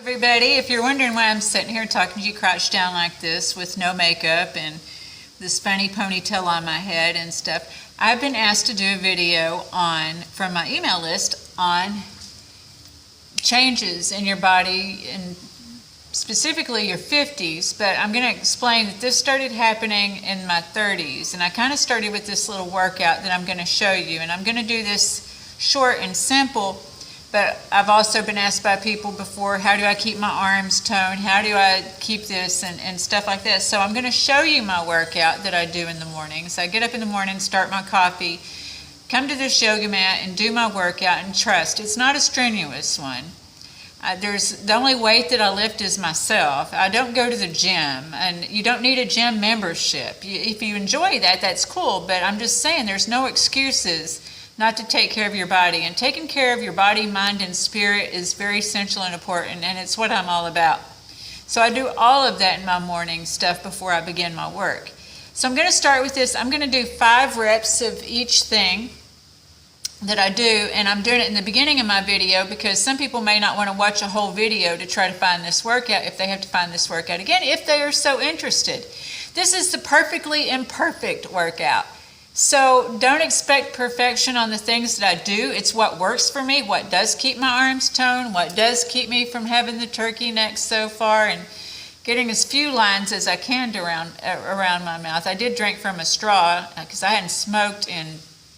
Everybody, if you're wondering why I'm sitting here talking to you crouched down like this with no makeup and this funny ponytail on my head and stuff, I've been asked to do a video from my email list on changes in your body and specifically your 50s, but I'm going to explain that this started happening in my 30s, and I kind of started with this little workout that I'm going to show you, and I'm going to do this short and simple. But I've also been asked by people before, how do I keep my arms toned? How do I keep this and stuff like that? So I'm going to show you my workout that I do in the morning. So I get up in the morning, start my coffee, come to this yoga mat and do my workout, and trust, it's not a strenuous one. The only weight that I lift is myself. I don't go to the gym, and you don't need a gym membership. If you enjoy that, that's cool, but I'm just saying there's no excuses not to take care of your body. And taking care of your body, mind, and spirit is very essential and important, and it's what I'm all about. So I do all of that in my morning stuff before I begin my work. So I'm going to start with this. I'm going to do 5 reps of each thing that I do, and I'm doing it in the beginning of my video because some people may not want to watch a whole video to try to find this workout if they have to find this workout again, if they are so interested. This is the perfectly imperfect workout. So don't expect perfection on the things that I do. It's what works for me, what does keep my arms toned, what does keep me from having the turkey neck so far, and getting as few lines as I can around my mouth. I did drink from a straw because I hadn't smoked in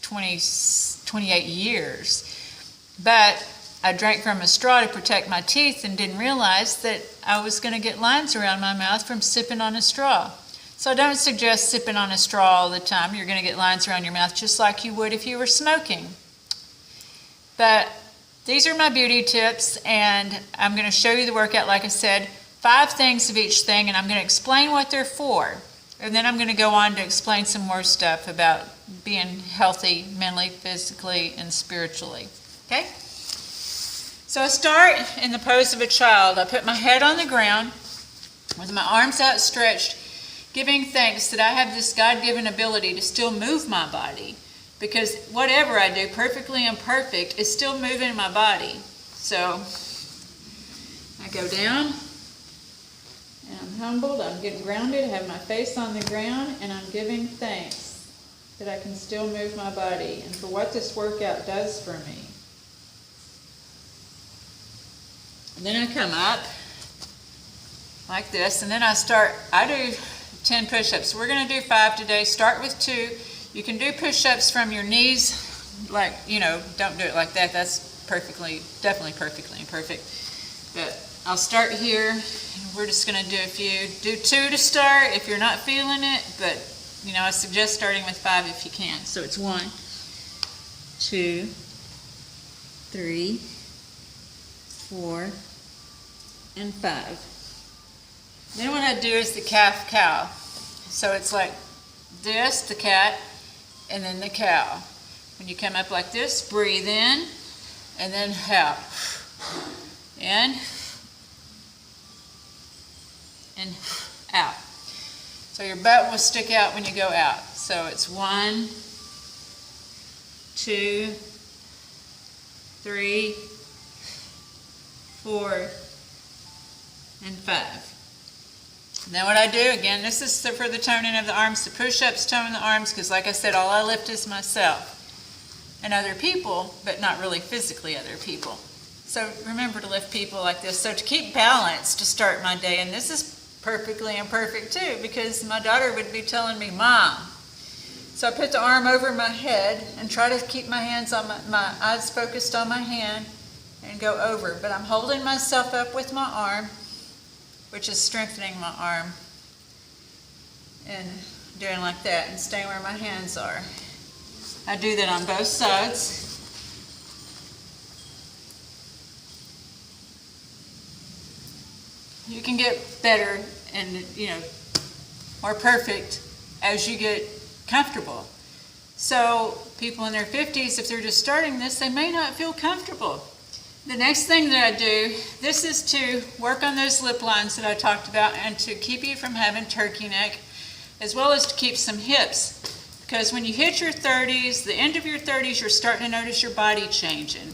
28 years. But I drank from a straw to protect my teeth and didn't realize that I was going to get lines around my mouth from sipping on a straw. So I don't suggest sipping on a straw all the time. You're going to get lines around your mouth just like you would if you were smoking. But these are my beauty tips, and I'm going to show you the workout, like I said, 5 things of each thing, and I'm going to explain what they're for. And then I'm going to go on to explain some more stuff about being healthy mentally, physically, and spiritually. Okay? So I start in the pose of a child. I put my head on the ground with my arms outstretched, giving thanks that I have this God-given ability to still move my body, because whatever I do, perfectly imperfect, is still moving my body. So I go down, and I'm humbled, I'm getting grounded, I have my face on the ground, and I'm giving thanks that I can still move my body and for what this workout does for me. And then I come up like this, and then I do 10 push-ups. We're going to do 5 today. Start with 2. You can do push-ups from your knees, like, don't do it like that. That's definitely perfectly imperfect. But I'll start here, and we're just going to do a few. Do 2 to start if you're not feeling it, but, I suggest starting with 5 if you can. So it's 1, 2, 3, 4, and 5. Then what I do is the calf cow. So it's like this, the cat, and then the cow. When you come up like this, breathe in, and then out. In, and out. So your butt will stick out when you go out. So it's 1, 2, 3, 4, and 5. Then what I do, again, this is for the toning of the arms. The push-ups tone the arms because, like I said, all I lift is myself and other people, but not really physically other people. So remember to lift people like this. So to keep balance to start my day, and this is perfectly imperfect too because my daughter would be telling me, Mom. So I put the arm over my head and try to keep my hands on my eyes focused on my hand and go over. But I'm holding myself up with my arm, which is strengthening my arm, and doing like that and staying where my hands are. I do that on both sides. You can get better and, more perfect as you get comfortable. So people in their 50s, if they're just starting this, they may not feel comfortable. The next thing that I do, this is to work on those lip lines that I talked about and to keep you from having turkey neck, as well as to keep some hips. Because when you hit your 30s, the end of your 30s, you're starting to notice your body changing.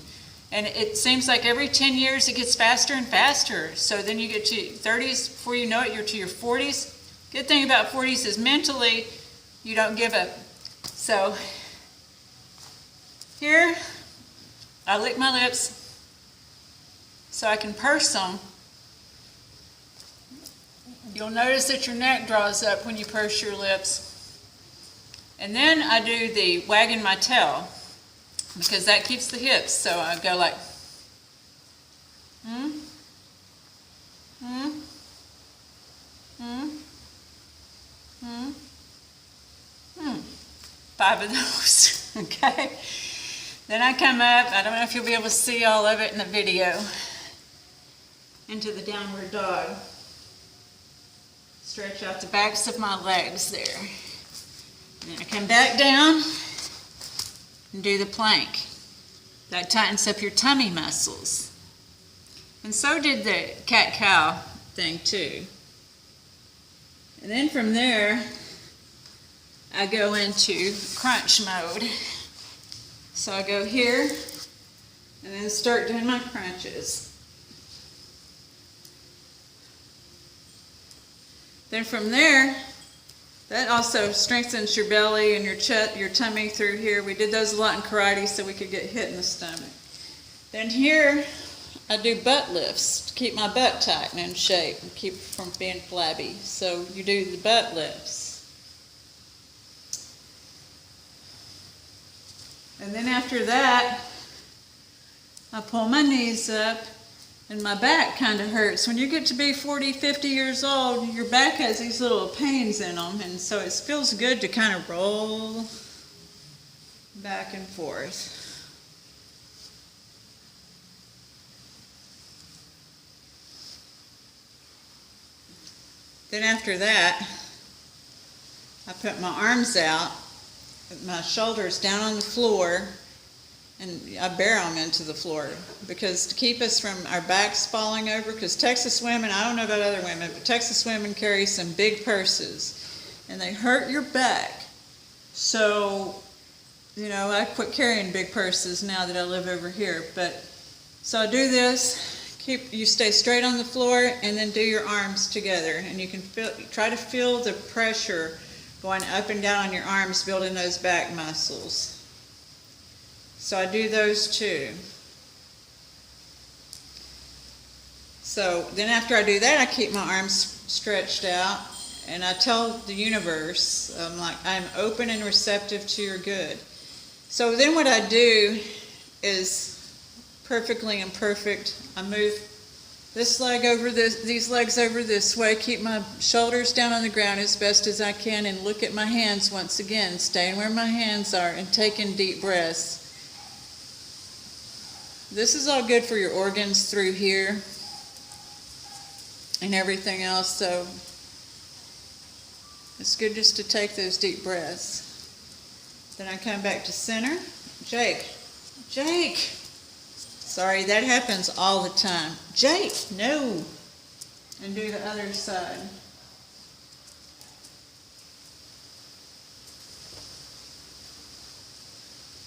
And it seems like every 10 years it gets faster and faster. So then you get to 30s, before you know it, you're to your 40s. Good thing about 40s is mentally, you don't give up. So here, I lick my lips so I can purse them. You'll notice that your neck draws up when you purse your lips. And then I do the wagging my tail, because that keeps the hips. So I go like, 5 of those, okay? Then I come up, I don't know if you'll be able to see all of it in the video, into the downward dog. Stretch out the backs of my legs there. And then I come back down and do the plank. That tightens up your tummy muscles. And so did the cat-cow thing too. And then from there, I go into crunch mode. So I go here and then start doing my crunches. Then from there, that also strengthens your belly and your chest, your tummy through here. We did those a lot in karate so we could get hit in the stomach. Then here, I do butt lifts to keep my butt tight and in shape and keep it from being flabby. So you do the butt lifts. And then after that, I pull my knees up, and my back kind of hurts. When you get to be 40, 50 years old, your back has these little pains in them, and so it feels good to kind of roll back and forth. Then after that, I put my arms out, my shoulders down on the floor, and I barrel them into the floor, because to keep us from our backs falling over, because Texas women, I don't know about other women, but Texas women carry some big purses, and they hurt your back. So, you know, I quit carrying big purses now that I live over here. But so I do this, you stay straight on the floor, and then do your arms together, and you can try to feel the pressure going up and down on your arms, building those back muscles. So I do those too. So then after I do that, I keep my arms stretched out, and I tell the universe, I'm open and receptive to your good. So then what I do is perfectly imperfect. I move this leg over these legs over this way, keep my shoulders down on the ground as best as I can, and look at my hands once again, staying where my hands are and taking deep breaths. This is all good for your organs through here and everything else, so it's good just to take those deep breaths. Then I come back to center. Jake. Sorry, that happens all the time. Jake, no. And do the other side.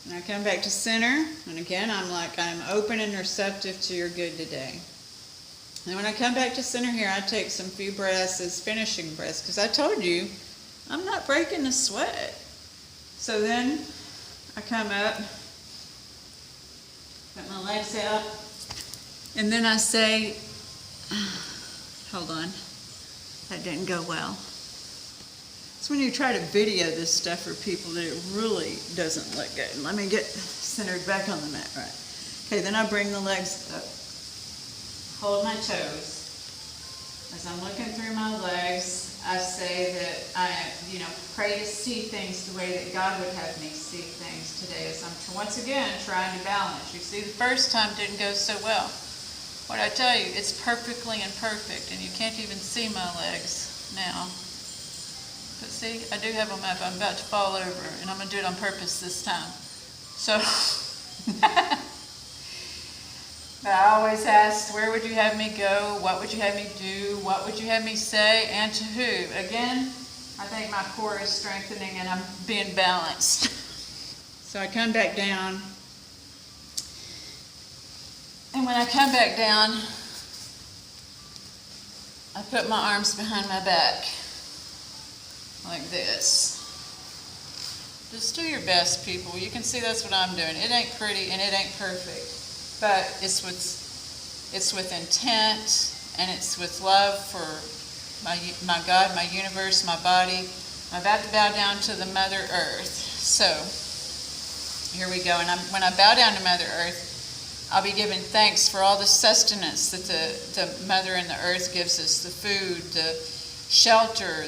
And I come back to center, and again, I'm open and receptive to your good today. And when I come back to center here, I take some few breaths as finishing breaths, because I told you, I'm not breaking a sweat. So then I come up, put my legs out, and then I say, hold on, that didn't go well. It's when you try to video this stuff for people that it really doesn't look good. Let me get centered back on the mat, right. Okay, then I bring the legs up, hold my toes. As I'm looking through my legs, I say that I, pray to see things the way that God would have me see things today, as I'm once again trying to balance. You see, the first time didn't go so well. What I tell you, it's perfectly imperfect, and you can't even see my legs now. But see, I do have them up. I'm about to fall over, and I'm going to do it on purpose this time. So, but I always ask, where would you have me go? What would you have me do? What would you have me say? And to who? Again, I think my core is strengthening, and I'm being balanced. So I come back down, And when I come back down, I put my arms behind my back like this. Just do your best, people. You can see that's what I'm doing. It ain't pretty and it ain't perfect, but it's with intent, and it's with love for my God, my universe, my body. I'm about to bow down to the Mother Earth. So here we go. And when I bow down to Mother Earth, I'll be giving thanks for all the sustenance that the Mother and the Earth gives us, the food, the shelter,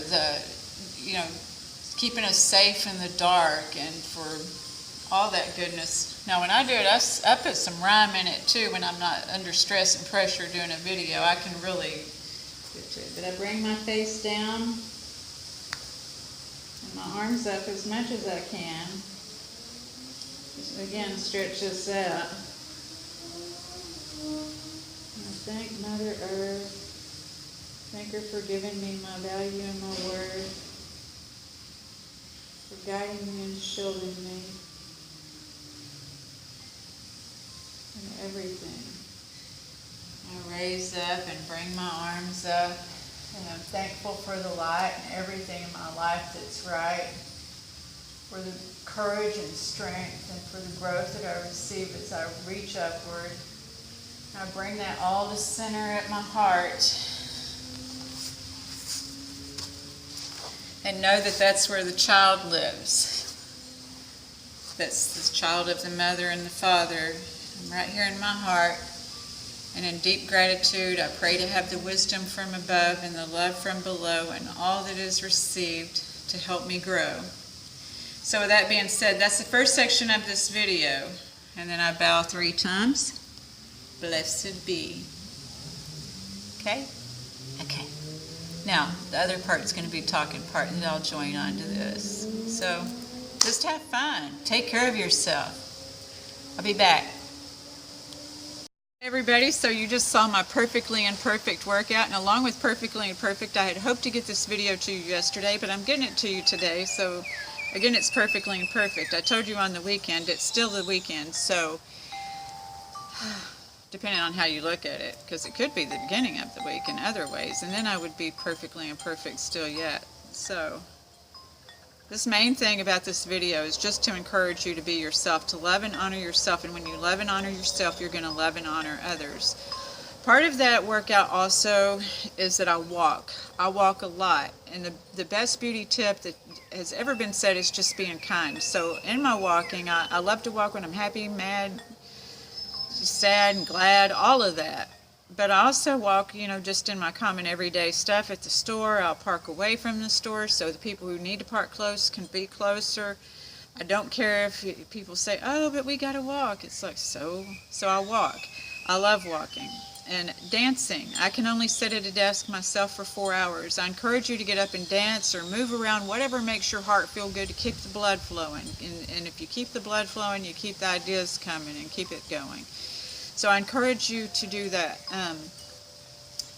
keeping us safe in the dark, and for all that goodness. Now when I do it, I put some rhyme in it too. When I'm not under stress and pressure doing a video, I can really get to it. But I bring my face down and my arms up as much as I can. Just again, stretch this out. And I thank Mother Earth. Thank her for giving me my value and my word, for guiding me and shielding me in everything. I raise up and bring my arms up, and I'm thankful for the light and everything in my life that's right, for the courage and strength, and for the growth that I receive as I reach upward. I bring that all to center at my heart, and know that that's where the child lives. That's the child of the Mother and the Father. I'm right here in my heart, and in deep gratitude I pray to have the wisdom from above and the love from below and all that is received to help me grow. So with that being said, that's the first section of this video, and then I bow 3 times. Blessed be. Okay? Okay. Now, the other part's going to be talking part, and I'll join on to this. So, just have fun. Take care of yourself. I'll be back. Hey everybody, so you just saw my Perfectly Imperfect workout, and along with Perfectly Imperfect, I had hoped to get this video to you yesterday, but I'm getting it to you today. So, again, it's Perfectly Imperfect. I told you on the weekend, it's still the weekend, so depending on how you look at it, because it could be the beginning of the week in other ways, and then I would be perfectly imperfect still yet. So this main thing about this video is just to encourage you to be yourself, to love and honor yourself, and when you love and honor yourself, you're going to love and honor others. Part of that workout also is that I walk a lot, and the best beauty tip that has ever been said is just being kind. So in my walking, I love to walk when I'm happy, mad, sad and glad, all of that. But I also walk, just in my common everyday stuff at the store. I'll park away from the store so the people who need to park close can be closer. I don't care if people say, oh, but we gotta walk. It's like, so I walk. I love walking. And dancing. I can only sit at a desk myself for 4 hours. I encourage you to get up and dance or move around, whatever makes your heart feel good, to keep the blood flowing. And if you keep the blood flowing, you keep the ideas coming and keep it going. So I encourage you to do that.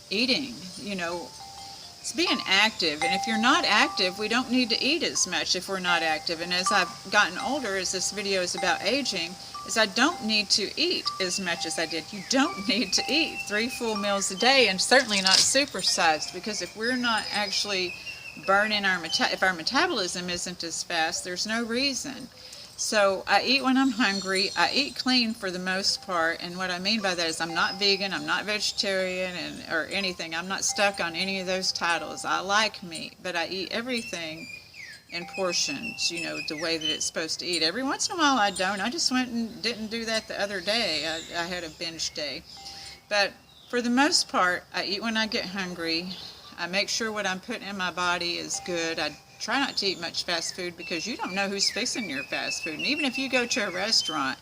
Eating, it's being active. And if you're not active, we don't need to eat as much if we're not active. And as I've gotten older, as this video is about aging, is I don't need to eat as much as I did. You don't need to eat 3 full meals a day, and certainly not supersized, because if we're not actually burning if our metabolism isn't as fast, there's no reason. So I eat when I'm hungry. I eat clean for the most part, and what I mean by that is I'm not vegan, I'm not vegetarian, or anything. I'm not stuck on any of those titles. I like meat, but I eat everything in portions, the way that it's supposed to eat. Every once in a while I don't. I just went and didn't do that the other day. I had a binge day. But for the most part, I eat when I get hungry. I make sure what I'm putting in my body is good. I try not to eat much fast food, because you don't know who's fixing your fast food. And even if you go to a restaurant,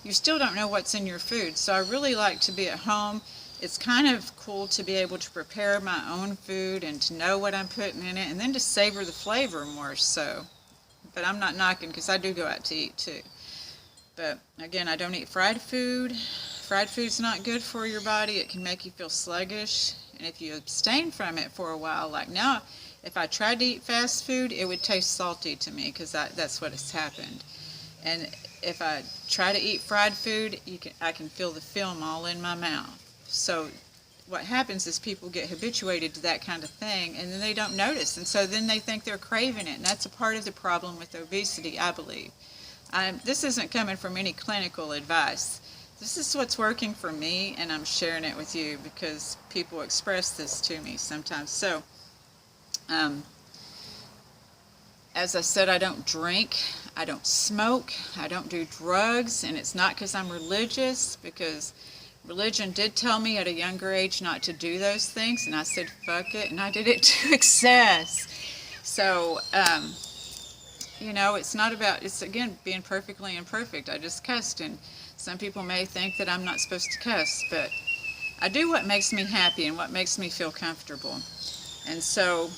you still don't know what's in your food. So I really like to be at home. It's kind of cool to be able to prepare my own food and to know what I'm putting in it, and then to savor the flavor more so. But I'm not knocking, because I do go out to eat too. But again, I don't eat fried food. Fried food's not good for your body. It can make you feel sluggish. And if you abstain from it for a while, like now, if I tried to eat fast food, it would taste salty to me, because that's what has happened. And if I try to eat fried food, I can feel the film all in my mouth. So what happens is people get habituated to that kind of thing, and then they don't notice, and so then they think they're craving it, and that's a part of the problem with obesity, I believe. This isn't coming from any clinical advice. This is what's working for me, and I'm sharing it with you because people express this to me sometimes. So, as I said, I don't drink, I don't smoke, I don't do drugs, and it's not because I'm religious, because religion did tell me at a younger age not to do those things, and I said, fuck it, and I did it to excess. So, it's not about, it's again, being perfectly imperfect. I just cussed, and some people may think that I'm not supposed to cuss, but I do what makes me happy and what makes me feel comfortable. And so,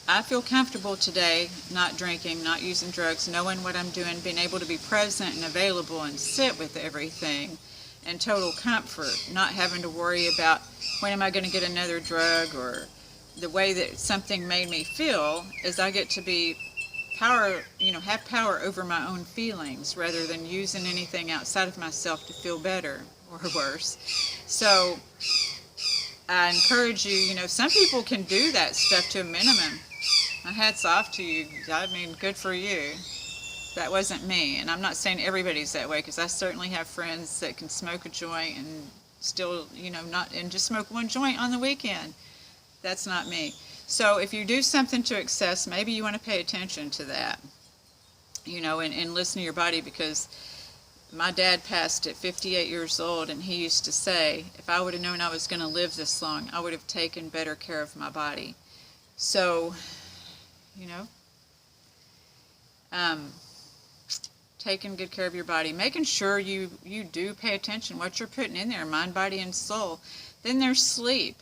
I feel comfortable today, not drinking, not using drugs, knowing what I'm doing, being able to be present and available and sit with everything in total comfort, not having to worry about when am I going to get another drug, or the way that something made me feel is I get to be have power over my own feelings rather than using anything outside of myself to feel better or worse. So I encourage you, some people can do that stuff to a minimum. My hat's off to you. I mean, good for you. That wasn't me, and I'm not saying everybody's that way, because I certainly have friends that can smoke a joint and still, and just smoke one joint on the weekend. That's not me. So if you do something to excess, maybe you want to pay attention to that, and listen to your body, because my dad passed at 58 years old, and he used to say, if I would have known I was going to live this long, I would have taken better care of my body. So, taking good care of your body, making sure you do pay attention what you're putting in there, mind, body, and soul. Then there's sleep.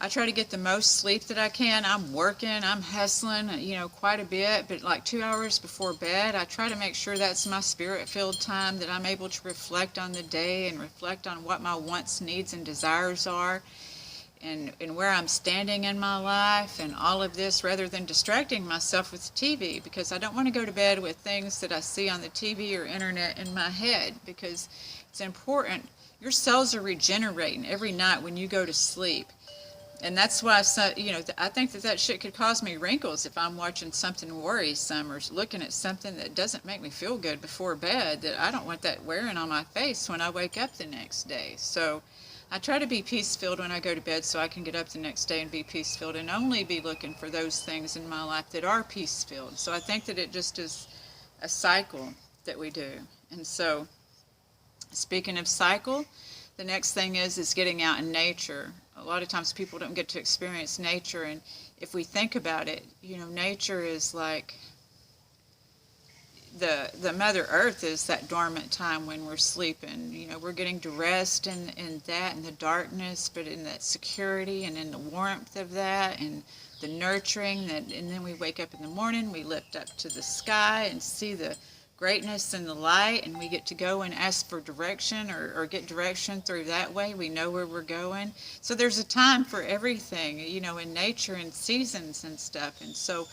I try to get the most sleep that I can. I'm working, I'm hustling, quite a bit, but like 2 hours before bed, I try to make sure that's my spirit-filled time, that I'm able to reflect on the day and reflect on what my wants, needs, and desires are, and where I'm standing in my life and all of this, rather than distracting myself with the TV, because I don't want to go to bed with things that I see on the TV or internet in my head, because it's important. Your cells are regenerating every night when you go to sleep. And that's why, I think that shit could cause me wrinkles if I'm watching something worrisome or looking at something that doesn't make me feel good before bed, that I don't want that wearing on my face when I wake up the next day. So I try to be peace-filled when I go to bed, so I can get up the next day and be peace-filled, and only be looking for those things in my life that are peace-filled. So I think that it just is a cycle that we do. And so, speaking of cycle, the next thing is getting out in nature. A lot of times people don't get to experience nature, and if we think about it, nature is like the Mother Earth is that dormant time when we're sleeping. We're getting to rest in that, in the darkness, but in that security and in the warmth of that, and the nurturing that, and then we wake up in the morning, we lift up to the sky and see the greatness and the light, and we get to go and ask for direction or get direction through that way. We know where we're going. So there's a time for everything, in nature and seasons and stuff. And so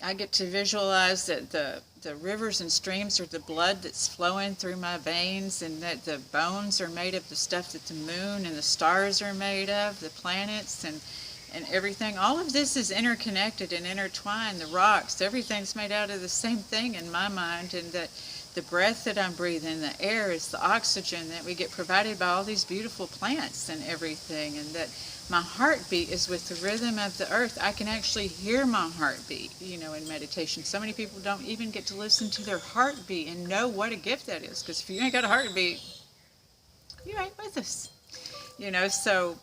I get to visualize that the rivers and streams are the blood that's flowing through my veins, and that the bones are made of the stuff that the moon and the stars are made of, the planets and everything. All of this is interconnected and intertwined. The rocks, everything's made out of the same thing in my mind, and that the breath that I'm breathing, the air, is the oxygen that we get provided by all these beautiful plants and everything, and that my heartbeat is with the rhythm of the earth. I can actually hear my heartbeat, in meditation. So many people don't even get to listen to their heartbeat and know what a gift that is, because if you ain't got a heartbeat, you ain't with us, so.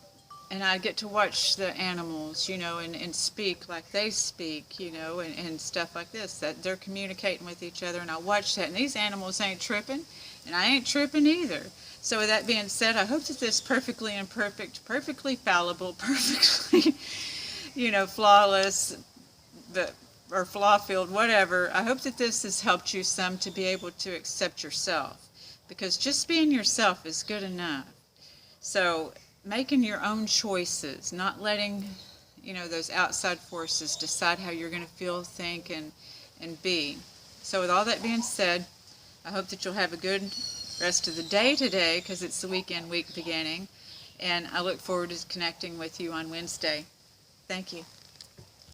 And I get to watch the animals, and speak like they speak, and stuff like this, that they're communicating with each other, and I watch that, and these animals ain't tripping, and I ain't tripping either. So with that being said, I hope that this perfectly imperfect, perfectly fallible, perfectly, flawless, or flaw-filled, whatever, I hope that this has helped you some to be able to accept yourself, because just being yourself is good enough. So making your own choices, not letting, those outside forces decide how you're going to feel, think, and be. So with all that being said, I hope that you'll have a good rest of the day today because it's the weekend week beginning. And I look forward to connecting with you on Wednesday. Thank you.